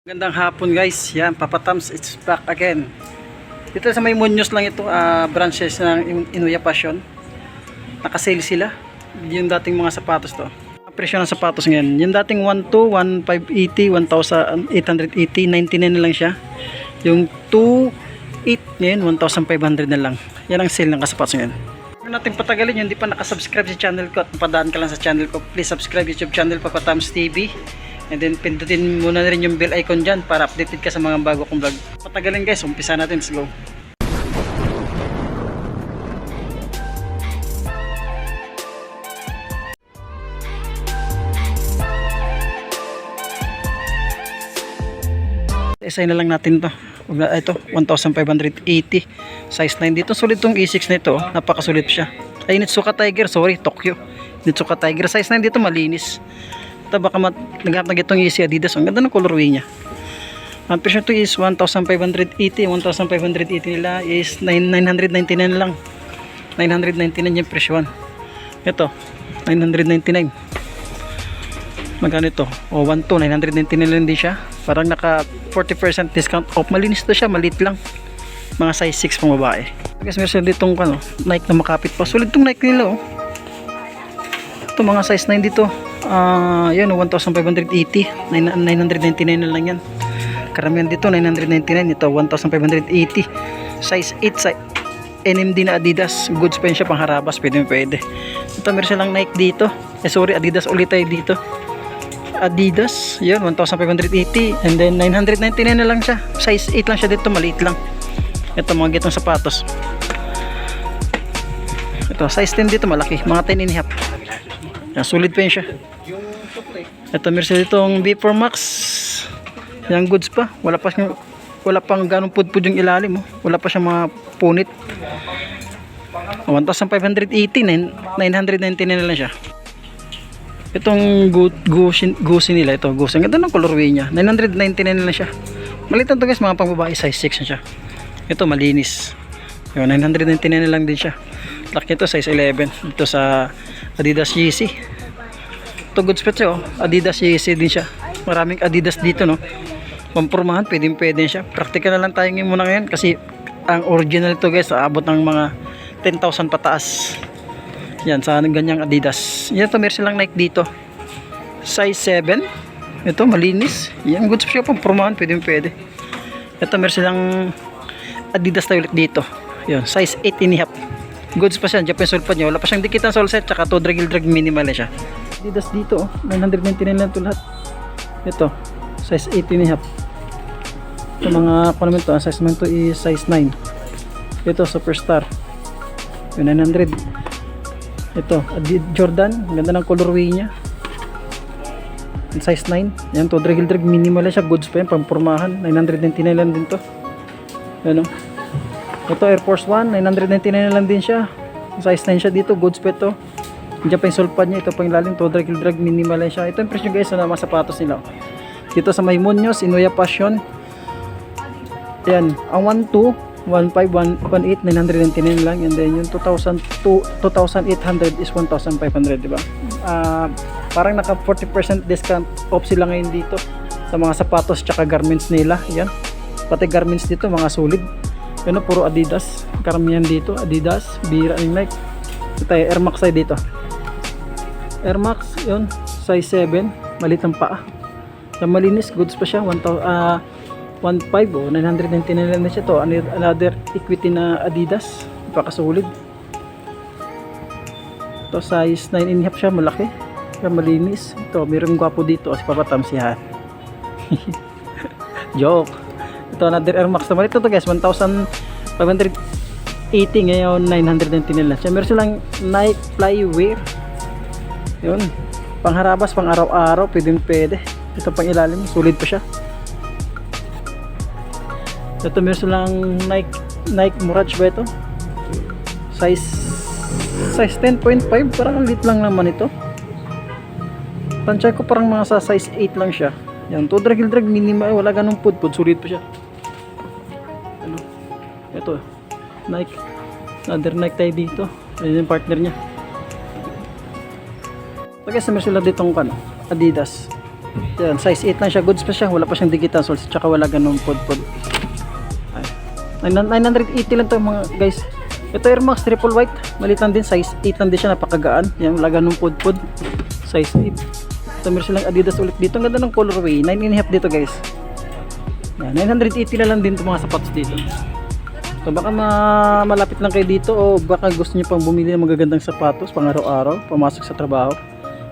Magandang hapon guys, yan Papa Tams, it's back again. Dito sa may Muñoz lang ito, branches ng Inuya Passion. Nakasale sila, yung dating mga sapatos to. Presyo ng sapatos ngayon, yung dating 1,200, 1,580, 1,880, 99 na lang siya. Yung 2,800 ngayon, 1,500 na lang. Yan ang sale ng sapatos ngayon. Huwag natin patagalin, yung hindi pa nakasubscribe sa channel ko at padaan ka lang sa channel ko, please subscribe YouTube channel Papa Tams TV. And then pindutin muna rin yung bell icon dyan para updated ka sa mga bago kong vlog. Patagalin guys, umpisa natin, let's go. Isay na lang natin to. Ito, 1,580 size 9 dito. Sulit tong E6 na ito, napakasulit siya. Ay, Nitsuka Tiger, sorry, Tokyo. Nitsuka Tiger, size 9 dito, malinis. Baka naghanap na itong Yeezy Adidas. Ang ganda ng colorway niya. Ang presyo ito is 1,580. 1,580 nila is 999 lang. 999 yung presyo. Ito 999. Magkano ito? O 1,200, 999 lang din siya. Parang naka 40% discount off. Malinis to siya, maliit lang. Mga size 6 pang babae. Guys, meron ditong Nike na makapit pa. Sulit tong Nike nila, oh. Ito mga size 9 dito. Yan, 1,580, 999 na lang yan. Karamihan dito 999, ito 1,580. Size 8, size NMD na Adidas. Goods pa yun siya, pang harabas, pwede. Ito meron silang Nike dito. Sorry, Adidas ulit tayo dito. Adidas, yun, 1,580. And then 999 na lang siya. Size 8 lang siya dito, maliit lang. Ito mga gitong sapatos. Ito, size 10 dito, malaki, mga 10 and a half. Yan, sulit pa yun siya. Ito meron sila itong B4 Max. Yung goods pa. Wala pang ganong pudpud yung ilalim, oh. Wala pa siyang mga punit. 1,580, 999 na lang siya. Itong Gucci nila, ito Gucci. Ang ganda ng colorway niya. 999 na lang siya. Maliit na ito guys, mga pangbabae, size 6 na siya. Ito malinis. Yung 999 na lang din siya. Laki ito, size 11. Ito sa Adidas Yeezy. Ito goods pa siya, oh. Adidas Yeezy din siya. Maraming Adidas dito, no. Pampurmahan, pwede siya. Practical na lang tayo muna ngayon kasi ang original ito guys, aabot ng mga 10,000 pataas. Yan, sa ganyang Adidas. Yan, ito meron silang Nike dito. Size 7. Ito, malinis. Yan, goods pa siya, pampurmahan, pwede. Ito meron silang Adidas tayo ulit dito. Yan, size 8 and a half. Goods pa siya, Japan sulpad niya. Wala pa siyang dikit ng sole set, tsaka to drag minimal na siya. Adidas dito, oh. 999 lang ito lahat. Ito, size 8 and a half. Ito mga, kung naman ito, ang size naman ito is size 9. Ito, Superstar. Yung 900. Ito, Jordan. Ang ganda ng colorway niya. Size 9. Yan to, drag minimal na siya. Goods pa yan, pampurmahan. 999 lang din to. Ano? Ito Air Force 1, 999 na lang din siya. Size 9 siya dito, goods pa ito. Diyan pa yung sulpad niya, ito pa yung lalim, to drag minimal lang siya. Ito yung presyo guys na mga sapatos nila. Dito sa may Muñoz, Inuya Passion. Yan, ang 1,200, 1,500, 1,800, 999 lang. And then yung 2,800 is 1,500, diba? Parang naka 40% discount off sila ngayon dito sa mga sapatos tsaka garments nila. Yan, pati garments dito, mga solid. Ano, puro Adidas. Karamihan dito, Adidas, bira ng Nike. Ito tayo, Air Max tayo dito. Air Max, yun, size 7, maliit ang paa. Yung malinis, goods pa siya, 1,500 o 999 lang na siya to. Another equity na Adidas, napakasulit. Ito, size 9 and a half siya, malaki. Kaya malinis. Ito, mayroong gwapo dito, si Papa Tams yan. Joke. Ito, another Air Max naman. Ito to guys, 1,580 ngayon, 999 lang siya. Meron silang Nike Flywear. Yun, pang harabas, pang araw-araw, pwede. Ito pang ilalim, sulit pa siya. Ito meron silang Nike Mirage ba ito? Size 10.5, parang lit lang naman ito. Tansya ko parang mga sa size 8 lang siya. Yan, to drag minimal, wala ganong pudpud, sulit pa siya. Ano? Ito, Nike. Another Nike tayo dito. Ayun yung partner niya. Pagkas naman sila ditong Adidas. Yan, size 8 lang siya. Goods pa siya. Wala pa siyang digital soles. Tsaka wala ganun pod. Ay, 980 lang to mga guys. Ito Air Max triple white. Maliit lang din. Size 8 lang din siya. Napakagaan. Yan, wala ganun pod. Size 8. Ito meron silang Adidas ulit dito. Ang ganda ng colorway. 9.5 dito guys. Yan, 980 na lang din itong mga sapatos dito. So baka malapit lang kayo dito o baka gusto niyo pang bumili ng magagandang sapatos pang araw-araw, pumasok sa trabaho.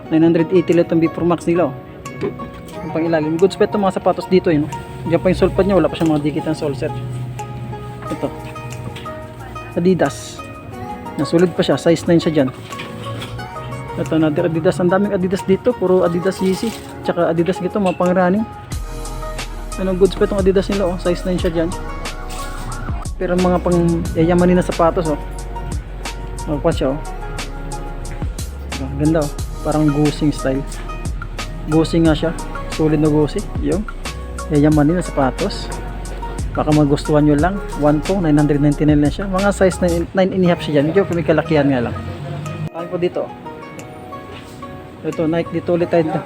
980 lang itong B4 Max nila. Yung pang ilalim. Goods pa itong mga sapatos dito. Yun. Diyan pa yung sole pad niya. Wala pa siyang mga dikit ng sole set. Ito. Adidas. Nasulit pa siya. Size 9 siya dyan. Ito another Adidas. Ang daming Adidas dito. Puro Adidas Yeezy. Tsaka Adidas dito. Mga pang running. Anong goods pa itong Adidas nila. Oh. Size 9 siya dyan. Pero mga pang yayamanin na sapatos. Oh. Oh, pa siya. Oh. Ganda. Oh. Parang gusing style. Gusing nga siya. Solid na gusing. Yung yayamanin na sapatos. Baka magustuhan nyo lang. 1.2 999 na siya. Mga size 9.5 siya dyan. Medyo may kalakihan nga lang. Tayo po dito. Ito Nike dito ulit tayo dito.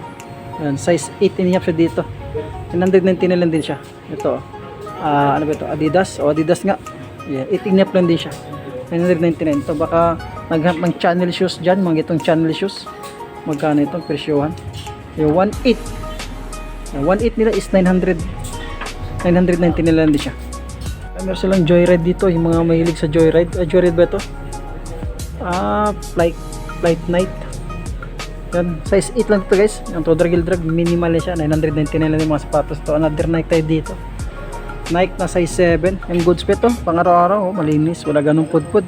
Yan, size 8.5 siya dito. 999 lang din siya. Ito. Ano ba ito? Adidas. O Adidas nga. Yeah, 8.5 lang din siya. 999. Ito baka naghanap ng channel shoes dyan. Mga itong channel shoes. Magkano itong presyohan? Yung 1.8. Yung 1.8 nila is 999 lang din siya. Meron silang Joyride dito. Yung mga mahilig sa Joyride. Joyride ba ito? Flight Night. Yan. Size 8 lang ito guys. Yung Toddler Gildrag. Minimal na siya. 999 lang yung mga sapatos ito. Another Nike tayo dito. Nike na size 7. Yung goods pa ito. Pang araw-araw. Malinis. Wala ganong pud-pud.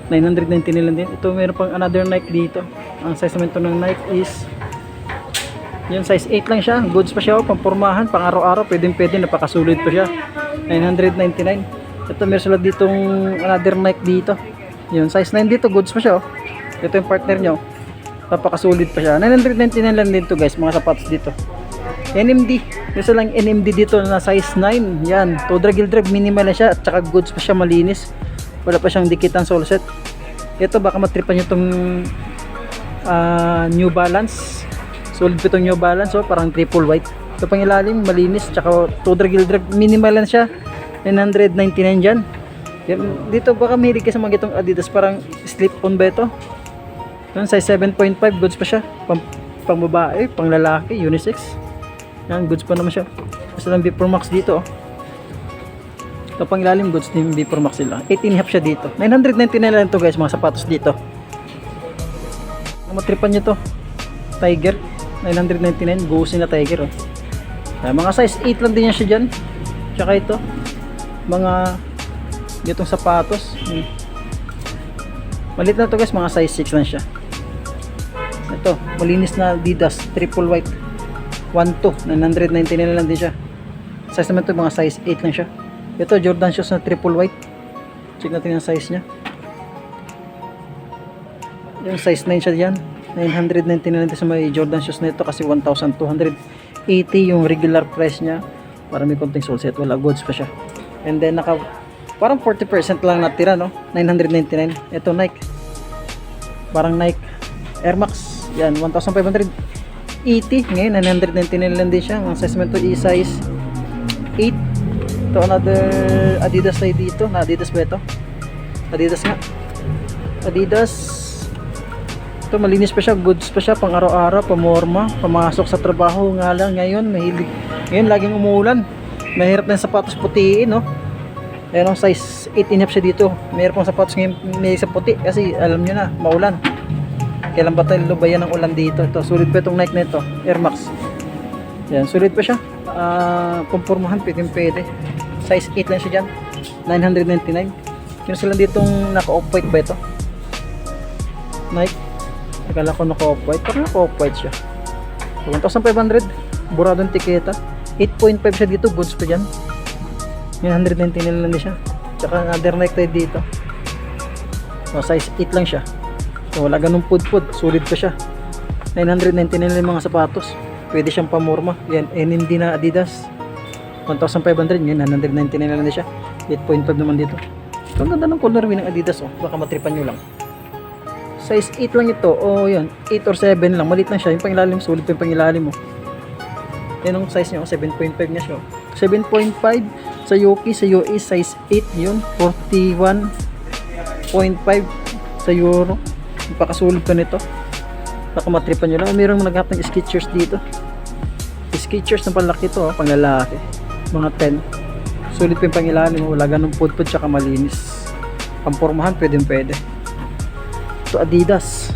999 lang din. Ito meron pang another Nike dito. Ang size naman ito ng Nike is yung size 8 lang siya. Goods pa siya. Pampormahan. Pang araw-araw. Pwede. Napakasulit pa siya. 999. Ito meron sila ditong another Nike dito. Yung size 9 dito. Goods pa siya. Ito yung partner nyo. Napakasulit pa siya. 999 lang din to guys. Mga sapatos dito. NMD. Isa lang NMD dito na size 9. Yan. Toddler Gildrag. Minimal na siya. At saka goods pa siya. Malinis. Wala pa siyang dikitan sole set. Ito baka matripan nyo itong New Balance. Solid pa itong New Balance. Oh, parang triple white. Ito pang ilalim. Malinis. Tsaka Toddler Gildrag. Minimal lang siya. 999 dyan. Dito baka mahilig ka sa mga itong Adidas. Parang slip on ba ito? Yan, size 7.5, goods pa siya. Pang babae, pang lalaki, unisex. Yan, goods pa naman siya. Basta lang B4 Max dito. Oh. Ito pang ilalim, goods din B4 Max sila. 18.5 siya dito. 999 lang ito guys, mga sapatos dito. Matripan nyo to. Tiger, 999, gusin na Tiger. Oh. Yan, mga size 8 lang din yan siya dyan. Tsaka ito, mga itong sapatos. Malit na to guys, mga size 6 lang siya. Ito, malinis na Adidas triple white 1.2 999 lang din siya. Size naman ito, mga size 8 lang siya. Ito Jordan shoes na triple white. Check natin yung size nya. Yung size 9 siya diyan. 999 lang din sa may Jordan shoes na ito kasi 1,280 yung regular price nya. Para may konting sole set, wala goods pa siya. And then parang 40% lang natira, no? 999. Ito Nike. Parang Nike Air Max. Yan, 1,580. Ngayon, 999 lang din siya. Ang size mo ito, size 8. Ito, another Adidas tayo dito. Na Adidas ba ito? Adidas nga. Adidas. Ito, malinis pa siya. Goods pa siya. Pang araw-araw, pamorma. Pamasok sa trabaho nga lang. Ngayon, ngayon, laging umuulan. Mahirap na yung sapatos putiin, no? Ayan, size 8.5 siya dito. Mayroon pang sapatos ngayon may sa puti. Kasi, alam nyo na, maulan. Kailan ba tayo lubayan ng ulan dito? Ito, sulit pa itong Nike na ito, Air Max. Yan, sulit pa siya. Kumpormahan, pwede. Size 8 lang siya dyan. 999. Yun sila ditong naka-off-white ba ito? Nike. Akala ko naka-off-white. Parang naka-off-white siya. 1,500. Buradong tiketa. 8.5 siya dito. Goods pa dyan. 999 lang din siya. Tsaka another Nike tayo dito. So, size 8 lang siya. So, wala ganun pud-pud. Solid pa siya. 999 lang mga sapatos. Pwede siyang pamorma. Yan, NMD na Adidas. 1,500. Yan, 999 lang din siya. 8.5 naman dito. Ito, ang ganda ng colorway ng Adidas. Oh. Baka matripan nyo lang. Size 8 lang ito. Oh, yan. 8 or 7 lang. Malit lang siya. Yung pangilalim, solid pa yung pangilalim mo. Yan ang size niya, 7.5 nga siya. 7.5 sa Yuki, sa US size 8 yun, 41.5 sa Euro. Napakasulid pa nito. Baka matripan nyo lang. Mayroong naghahanap ng Skechers dito. Skechers na palaki to, pang lalaki. Mga 10. Sulit pa yung pangilalim, wala ganun pudpud tsaka malinis. Pampormahan, pwede. Ito Adidas.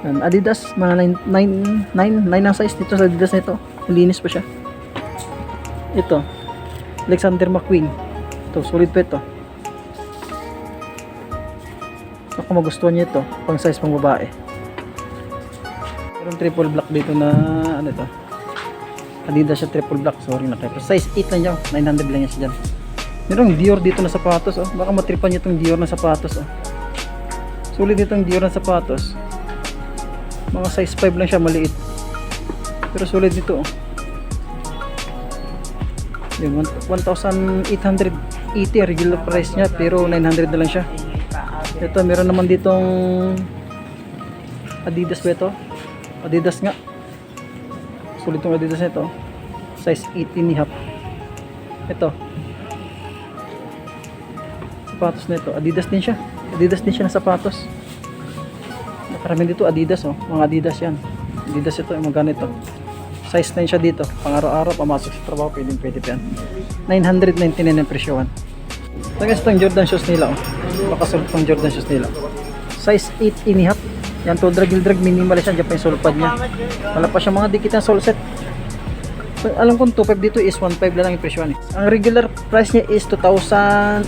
Yan, Adidas, mga 9 ang size dito sa Adidas nito. Malinis pa siya. Ito, Alexander McQueen. Ito, sulit pa ito. Ako magustuhan niyo ito, pang size pang babae. Merong triple black dito na ano ito. Adidas siya triple black, sorry na kayo. Size 8 lang yan, 900 lang yan siya dyan. Merong Dior dito na sapatos, oh. Baka matripan niyo itong Dior na sapatos, oh. Sulit itong Dior na sapatos. Mga size 5 lang siya, maliit. Pero sulit dito, oh. Yung 1,880 regular price niya, pero 900 na lang siya. Ito, meron naman ditong Adidas ba ito? Adidas nga. Sulit itong Adidas nito. Size 18 half. Ito. Sapatos na ito. Adidas din siya. Adidas din siya na sapatos. Nakarami dito Adidas, oh. Mga Adidas yan. Adidas ito. Yung mga ganito. Size 9 siya dito. Pang araw-araw, pamasok sa trabaho. Pwede pa yan. 999 ang presyohan. Tapos itong Jordan shoes nila, oh. Makasulot pang Jordan shoes nila. Size 8 and a half. Yan to, drag minimal siya. Diyan pa yung sulpad niya. Wala pa siya mga dikit ng sole set. Alam kong 2.5 dito is 1.5 lang yung presyo. Ang regular price niya is 2,800.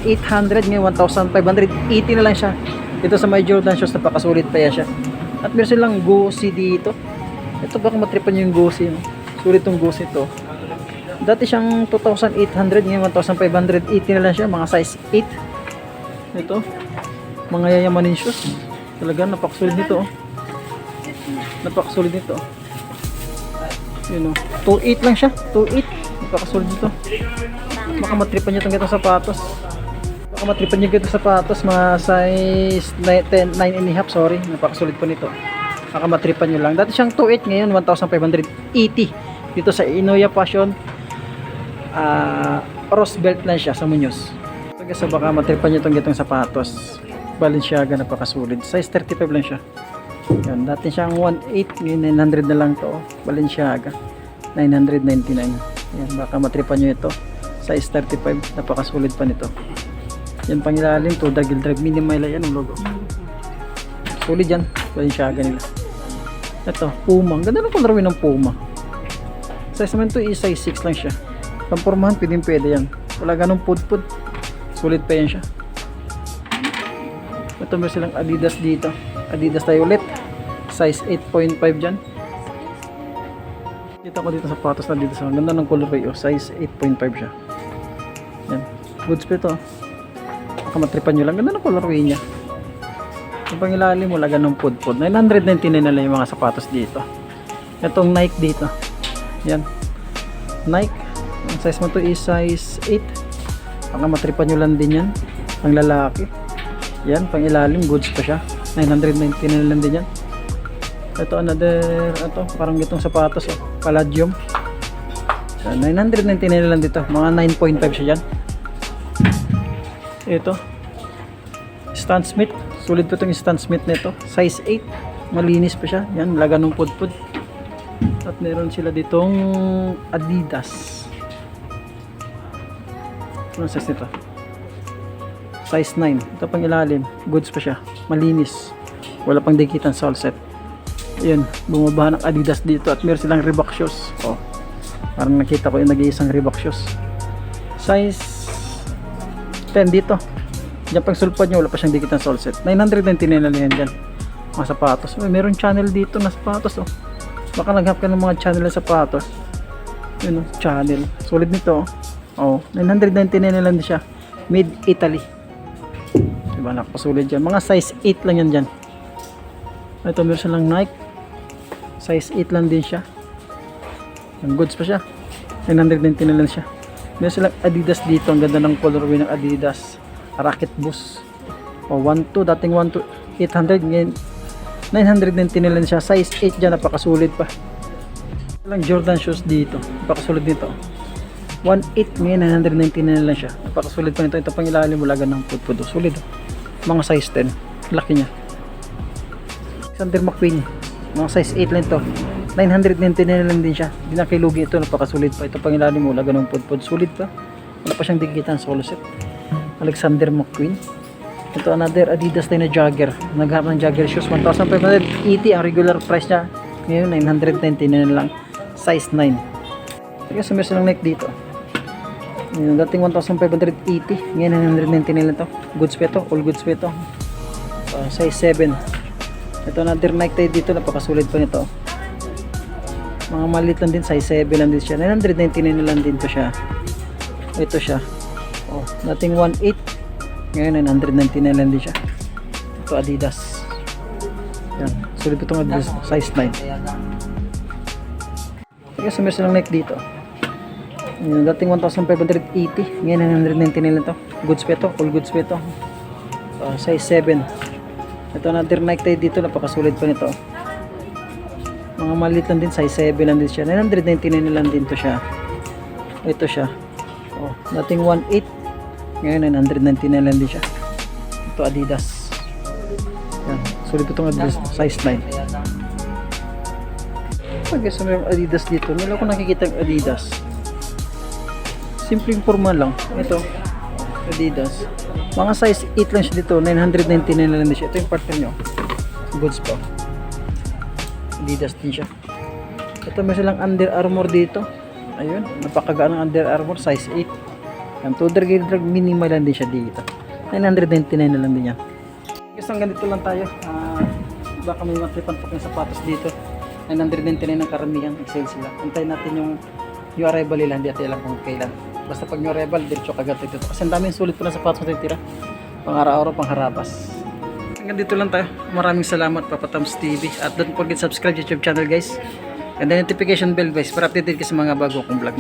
Ngayon 1,580 na lang siya. Dito sa may Jordan shoes, napakasulit pa yan siya. At meron silang Gucci dito. Ito baka matripan nyo yung Gucci, no? Sulit tong Gucci to. Dati siyang 2,800, ngayon 1,580 na lang siya. Mga size 8. Ito, mga yayamanin shoes. Talaga napakasulit nito, oh. Napakasulit nito, oh. Yun, oh. 2.8 lang siya. 2.8. Napakasulit nito. Baka matripan nyo itong ganitong sapatos. Baka matripan nyo ganitong sapatos. Mga size 9 and a half, sorry. Napakasulit po nito. Baka matripan nyo lang. Dati siyang 2.8, ngayon 1,580. Dito sa Inoya Fashion. Rose belt lang siya sa Muñoz. So baka matripan nyo itong ganitong sapatos. Balenciaga, napakasulit. Size 35 lang siya. Yan, dati siyang 1.8, ngayon 900 na lang to. Balenciaga 999. Yan, baka matripan nyo ito. Size 35, napakasulit pa nito. Yan pangilalim to, drag minimal yan ang logo. Sulit yan, Balenciaga nila. Ito, Puma. Ang ganda ng colorway ng Puma. Size naman to is size 6 lang siya. Pampormahan, pwede yan. Wala ganong pud-pud. Sulit pa yan siya. Ito meron silang Adidas dito. Adidas tayo ulit. Size 8.5 dyan. Kita ko dito sa sapatos na dito. Ang ganda ng colorway, oh. Size 8.5 siya. Yan. Goods pa ito. Baka matripan nyo lang. Ganda ng colorway niya. Yung pangilalim, wala ganong pud-pud. 999 na lang yung mga sapatos dito. Itong Nike dito. Yan. Nike. Ang size mo to is size 8. Baka matripan nyo lang din yan. Ang lalaki. Yan, pang ilalim, goods pa siya. 999 na lang din yan. Ito another, ito, parang itong sapatos, oh. Palladium. So, 999 na lang dito. Mga 9.5 siya dyan. Ito. Stan Smith. Sulit pa itong Stan Smith nito. Size 8. Malinis pa siya. Yan, laga ng pud-pud. At meron sila ditong Adidas. Anong size nito? Size 9. Ito pang ilalim. Goods pa siya. Malinis. Wala pang dikitan sole set. Ayun. Bumaba ng Adidas dito. At meron silang Reebok shoes. Oh. Parang nakita ko yung nag-iisang Reebok shoes. Size 10 dito. Diyan pang sulpad nyo. Wala pa siyang dikitan sole set. 999 na lang yan dyan. Mga sapatos. Ay, meron channel dito na sapatos. Oh. Baka naghanap ka ng mga channel na sapatos. Yun, oh. Channel. Solid nito. Oh. 999 na lang din siya. Made Italy. Diba, nakapasulit dyan. Mga size 8 lang yan dyan. Ito meron silang Nike. Size 8 lang din siya. Ang goods pa siya. 999 na lang siya. Meron silang Adidas dito. Ang ganda ng colorway ng Adidas. Rocket Boost. O 1.2. Dating 1.2 800. Ngayon 999 na lang siya. Size 8 dyan. Napakasulit pa. Lang Jordan shoes dito. Napakasulit nito. 1.8 ngayon, 999 na lang siya. Napakasulit pa nito. Ito pang ilalim mula ng pudpud. Sulit. Mga size 10. Laki niya. Alexander McQueen. Mga size 8 lang ito. 999 na lang din siya. Hindi na kilugi ito. Napakasulit pa. Ito pang ilalim mula ng pudpud. Sulit pa. Wala pa siyang digitan solo set. Alexander McQueen. Ito another Adidas din na jogger. Naghanap ng jogger shoes. 1,580 ang regular price niya. Ngayon 999 na lang. Size 9. Kaya sumirsa lang neck dito. Yung dating 1,580. Ngayon 999 lang ito. Goods pa ito. All goods pa ito. Size 7. Ito another Nike tayo dito. Napakasulit pa nito. Mga maliit lang din. Size 7 lang din siya. 999 na lang din to siya. Ito siya. Dating 1.8. Ngayon 999 lang din siya. Ito Adidas. Yan. Sulit po itong Adidas. Size 9. Kaya sumirsa lang neck dito. Yung dating 1,580. Ngayon 999 lang ito. Goods pa ito. All goods pa ito. Size 7. Ito another Nike tayo dito. Napakasulit pa nito. Mga maliit lang din. Size 7 lang din siya. 999 na lang din to siya. Ito siya. Dating 1.8. Ngayon 999 lang din siya. Ito Adidas. Yan. Sulit po itong Adidas. Size 9. Guys, may Adidas dito. Meron ako nakikita ng Adidas. Simpleng forma lang. Ito. Adidas. Mga size 8 lang siya dito. 999 na lang din siya. Ito yung partner nyo. Goods pa. Adidas din siya. Ito may silang Under Armour dito. Ayun. Napakagaan ng Under Armour. Size 8. Yan. Tudor drag minimal lang din siya dito. 999 na lang din yan. Guys, hanggang dito lang tayo. Baka may matripan pa ng sapatos dito. 999 ang karamihan, sale sila. Antayin natin yung arrival nila, hindi natin alam kung kailan. Basta pag yung arrival, diretso kagad ito. Kasi ang daming sulit po na sapatos na tira. Pang araw-araw, pang harabas. Hanggang dito lang tayo. Maraming salamat, Papa Toms TV. At don't forget subscribe YouTube channel guys. And the notification bell guys, para updated ka sa mga bago kong vlog.